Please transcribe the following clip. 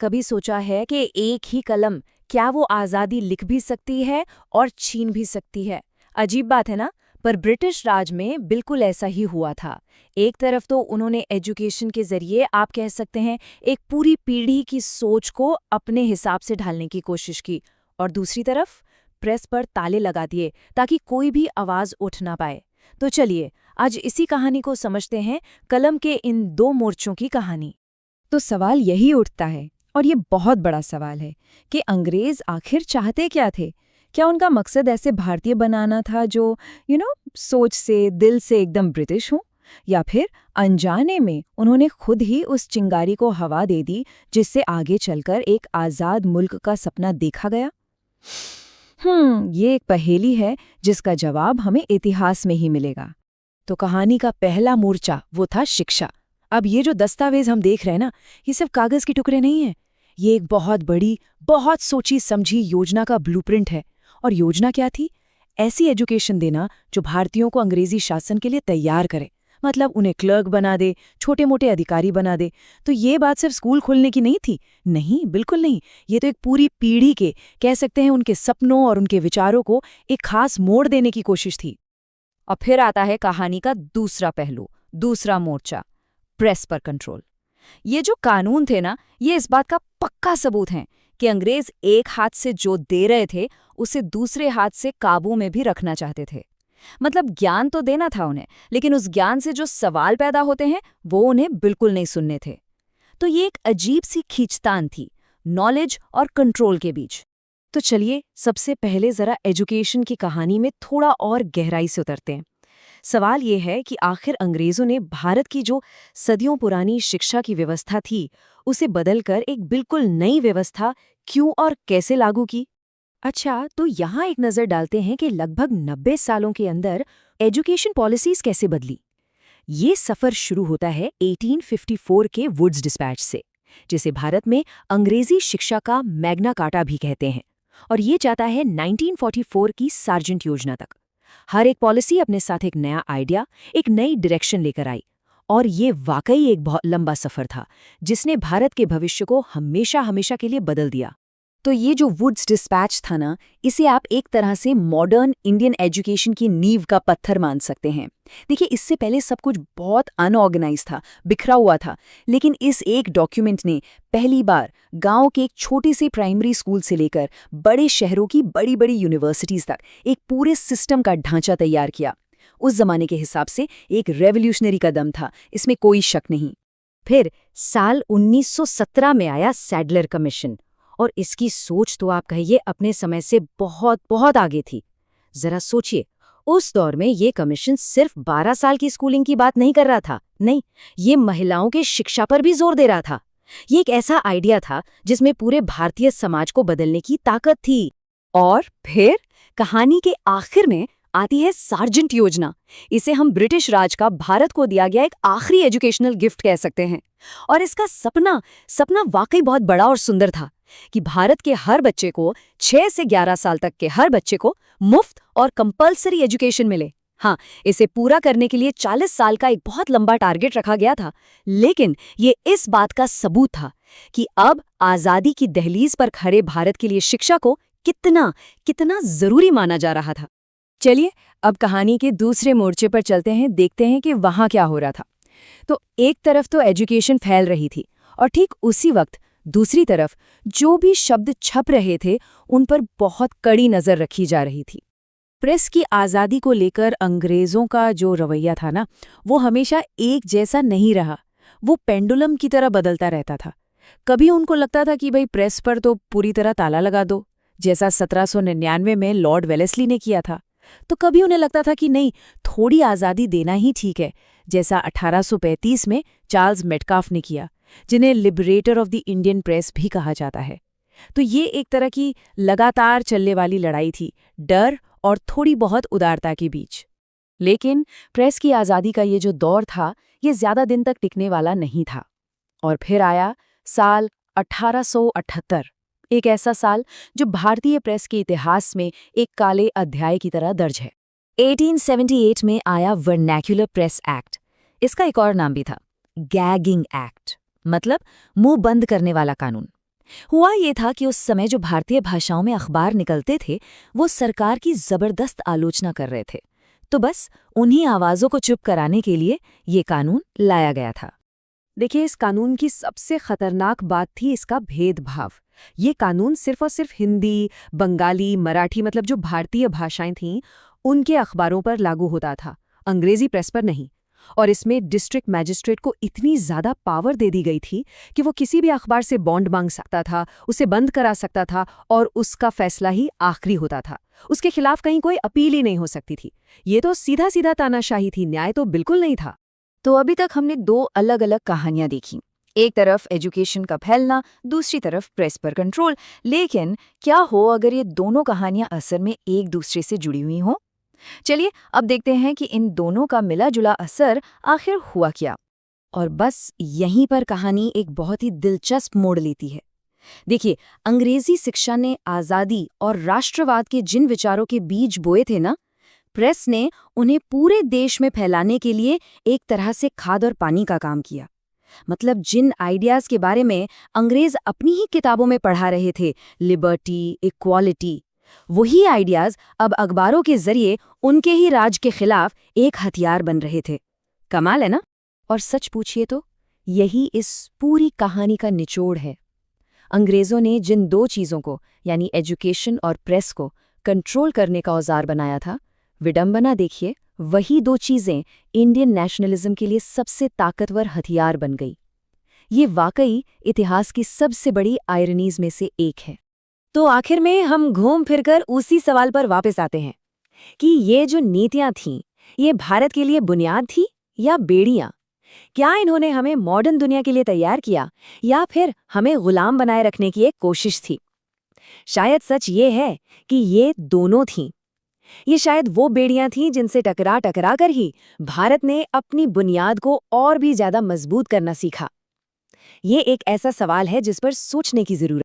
कभी सोचा है कि एक ही कलम क्या वो आज़ादी लिख भी सकती है और छीन भी सकती है? अजीब बात है ना? पर ब्रिटिश राज में बिल्कुल ऐसा ही हुआ था। एक तरफ तो उन्होंने एजुकेशन के जरिए आप कह सकते हैं एक पूरी पीढ़ी की सोच को अपने हिसाब से ढालने की कोशिश की, और दूसरी तरफ प्रेस पर ताले लगा दिए ताकि कोई भी आवाज़ उठ ना पाए। तो चलिए आज इसी कहानी को समझते हैं, कलम के इन दो मोर्चों की कहानी। तो सवाल यही उठता है, और ये बहुत बड़ा सवाल है, कि अंग्रेज आखिर चाहते क्या थे? क्या उनका मकसद ऐसे भारतीय बनाना था जो सोच से, दिल से एकदम ब्रिटिश हो? या फिर अनजाने में उन्होंने खुद ही उस चिंगारी को हवा दे दी जिससे आगे चलकर एक आज़ाद मुल्क का सपना देखा गया? ये एक पहेली है जिसका जवाब हमें इतिहास में ही मिलेगा। तो कहानी का पहला मोर्चा वो था शिक्षा। अब ये जो दस्तावेज हम देख रहे हैं ना, ये सिर्फ कागज के टुकड़े नहीं है। ये एक बहुत बड़ी, बहुत सोची समझी योजना का ब्लूप्रिंट है। और योजना क्या थी? ऐसी एजुकेशन देना जो भारतीयों को अंग्रेजी शासन के लिए तैयार करे, मतलब उन्हें क्लर्क बना दे, छोटे मोटे अधिकारी बना दे। तो ये बात सिर्फ स्कूल खोलने की नहीं थी, नहीं, बिल्कुल नहीं। ये तो एक पूरी पीढ़ी के, कह सकते हैं उनके सपनों और उनके विचारों को एक खास मोड़ देने की कोशिश थी। और फिर आता है कहानी का दूसरा पहलू, दूसरा मोर्चा, प्रेस पर कंट्रोल। ये जो कानून थे ना, ये इस बात का पक्का सबूत हैं कि अंग्रेज एक हाथ से जो दे रहे थे उसे दूसरे हाथ से काबू में भी रखना चाहते थे। मतलब ज्ञान तो देना था उन्हें, लेकिन उस ज्ञान से जो सवाल पैदा होते हैं वो उन्हें बिल्कुल नहीं सुनने थे। तो ये एक अजीब सी खींचतान थी नॉलेज और कंट्रोल के बीच। तो चलिए सबसे पहले जरा एजुकेशन की कहानी में थोड़ा और गहराई से उतरते हैं। सवाल ये है कि आखिर अंग्रेजों ने भारत की जो सदियों पुरानी शिक्षा की व्यवस्था थी उसे बदलकर एक बिल्कुल नई व्यवस्था क्यों और कैसे लागू की? अच्छा, तो यहाँ एक नज़र डालते हैं कि लगभग 90 सालों के अंदर एजुकेशन पॉलिसीज कैसे बदली। ये सफ़र शुरू होता है 1854 के वुड्स डिस्पैच से, जिसे भारत में अंग्रेजी शिक्षा का मैग्ना कार्टा भी कहते हैं, और ये जाता है 1944 की सार्जेंट योजना तक। हर एक पॉलिसी अपने साथ एक नया आइडिया, एक नई डायरेक्शन लेकर आई, और ये वाकई एक बहुत लंबा सफ़र था जिसने भारत के भविष्य को हमेशा हमेशा के लिए बदल दिया। तो ये जो वुड्स डिस्पैच था ना, इसे आप एक तरह से मॉडर्न इंडियन एजुकेशन की नींव का पत्थर मान सकते हैं। देखिए, इससे पहले सब कुछ बहुत अनऑर्गेनाइज था, बिखरा हुआ था, लेकिन इस एक डॉक्यूमेंट ने पहली बार गांव के एक छोटे से प्राइमरी स्कूल से लेकर बड़े शहरों की बड़ी बड़ी यूनिवर्सिटीज तक एक पूरे सिस्टम का ढांचा तैयार किया। उस जमाने के हिसाब से एक रेवोल्यूशनरी कदम था, इसमें कोई शक नहीं। फिर साल 1917 में आया सैडलर कमीशन, और इसकी सोच तो आप कहिए अपने समय से बहुत बहुत आगे थी। जरा सोचिए, उस दौर में ये कमीशन सिर्फ 12 साल की स्कूलिंग की बात नहीं कर रहा था, नहीं, ये महिलाओं की शिक्षा पर भी जोर दे रहा था। ये एक ऐसा आइडिया था जिसमें पूरे भारतीय समाज को बदलने की ताकत थी। और फिर कहानी के आखिर में आती है सार्जेंट योजना। इसे हम ब्रिटिश राज का भारत को दिया गया एक आखिरी एजुकेशनल गिफ्ट कह सकते हैं। और इसका सपना वाकई बहुत बड़ा और सुंदर था कि भारत के हर बच्चे को, 6 से 11 साल तक के हर बच्चे को मुफ्त और कंपल्सरी एजुकेशन मिले। हाँ, इसे पूरा करने के लिए 40 साल का एक बहुत लंबा टारगेट रखा गया था, लेकिन ये इस बात का सबूत था कि अब आज़ादी की दहलीज पर खड़े भारत के लिए शिक्षा को कितना कितना जरूरी माना जा रहा था। चलिए अब कहानी के दूसरे मोर्चे पर चलते हैं, देखते हैं कि वहाँ क्या हो रहा था। तो एक तरफ तो एजुकेशन फैल रही थी, और ठीक उसी वक्त दूसरी तरफ जो भी शब्द छप रहे थे उन पर बहुत कड़ी नज़र रखी जा रही थी। प्रेस की आज़ादी को लेकर अंग्रेज़ों का जो रवैया था ना, वो हमेशा एक जैसा नहीं रहा। वो पेंडुलम की तरह बदलता रहता था। कभी उनको लगता था कि भाई प्रेस पर तो पूरी तरह ताला लगा दो, जैसा 1799 में लॉर्ड वेलेस्ली ने किया था। तो कभी उन्हें लगता था कि नहीं, थोड़ी आज़ादी देना ही ठीक है, जैसा 1835 में चार्ल्स मेटकाफ ने किया, जिन्हें liberator of the Indian press भी कहा जाता है। तो ये एक तरह की लगातार चलने वाली लड़ाई थी, डर और थोड़ी बहुत उदारता के बीच। लेकिन प्रेस की आज़ादी का ये जो दौर था, ये ज़्यादा दिन तक टिकने वाला नहीं था। और फिर आया साल 1878, एक ऐसा साल जो भारतीय प्रेस के इतिहास में एक काले अध्याय की तरह दर्ज है। 1878 में आया वर्नैक्युलर प्रेस एक्ट। इसका एक और नाम भी था, गैगिंग एक्ट, मतलब मुंह बंद करने वाला कानून। हुआ ये था कि उस समय जो भारतीय भाषाओं में अखबार निकलते थे वो सरकार की जबरदस्त आलोचना कर रहे थे। तो बस उन्हीं आवाज़ों को चुप कराने के लिए ये कानून लाया गया था। देखिए, इस कानून की सबसे खतरनाक बात थी इसका भेदभाव। ये कानून सिर्फ और सिर्फ हिंदी, बंगाली, मराठी मतलब जो भारतीय भाषाएं थीं, उनके अखबारों पर लागू होता था, अंग्रेजी प्रेस पर नहीं। और इसमें डिस्ट्रिक्ट मैजिस्ट्रेट को इतनी ज़्यादा पावर दे दी गई थी कि वो किसी भी अखबार से बॉन्ड मांग सकता था, उसे बंद करा सकता था और उसका फैसला ही आखिरी होता था। उसके खिलाफ कहीं कोई अपील ही नहीं हो सकती थी। ये तो सीधा सीधा तानाशाही थी, न्याय तो बिल्कुल नहीं था। तो अभी तक हमने दो अलग अलग कहानियां देखी। एक तरफ एजुकेशन का फैलना, दूसरी तरफ प्रेस पर कंट्रोल। लेकिन क्या हो अगर ये दोनों कहानियां असल में एक दूसरे से जुड़ी हुई हों? चलिए अब देखते हैं कि इन दोनों का मिला जुला असर आखिर हुआ क्या। और बस यहीं पर कहानी एक बहुत ही दिलचस्प मोड़ लेती है। देखिए, अंग्रेजी शिक्षा ने आज़ादी और राष्ट्रवाद के जिन विचारों के बीज बोए थे ना, प्रेस ने उन्हें पूरे देश में फैलाने के लिए एक तरह से खाद और पानी का काम किया। मतलब जिन आइडियाज़ के बारे में अंग्रेज अपनी ही किताबों में पढ़ा रहे थे, लिबर्टी, इक्वालिटी, वही आइडियाज़ अब अखबारों के जरिए उनके ही राज के खिलाफ एक हथियार बन रहे थे। कमाल है ना? और सच पूछिए तो यही इस पूरी कहानी का निचोड़ है। अंग्रेज़ों ने जिन दो चीज़ों को, यानी एजुकेशन और प्रेस को, कंट्रोल करने का औजार बनाया था, विडंबना देखिए, वही दो चीज़ें इंडियन नेशनलिज्म के लिए सबसे ताकतवर हथियार बन गई। ये वाकई इतिहास की सबसे बड़ी आयरनीज में से एक है। तो आखिर में हम घूम फिरकर उसी सवाल पर वापस आते हैं कि ये जो नीतियां थीं, ये भारत के लिए बुनियाद थी या बेड़ियां? क्या इन्होंने हमें मॉडर्न दुनिया के लिए तैयार किया या फिर हमें गुलाम बनाए रखने की एक कोशिश थी? शायद सच ये है कि ये दोनों थीं। ये शायद वो बेड़ियां थीं जिनसे टकरा टकरा कर ही भारत ने अपनी बुनियाद को और भी ज्यादा मजबूत करना सीखा। ये एक ऐसा सवाल है जिस पर सोचने की जरूरत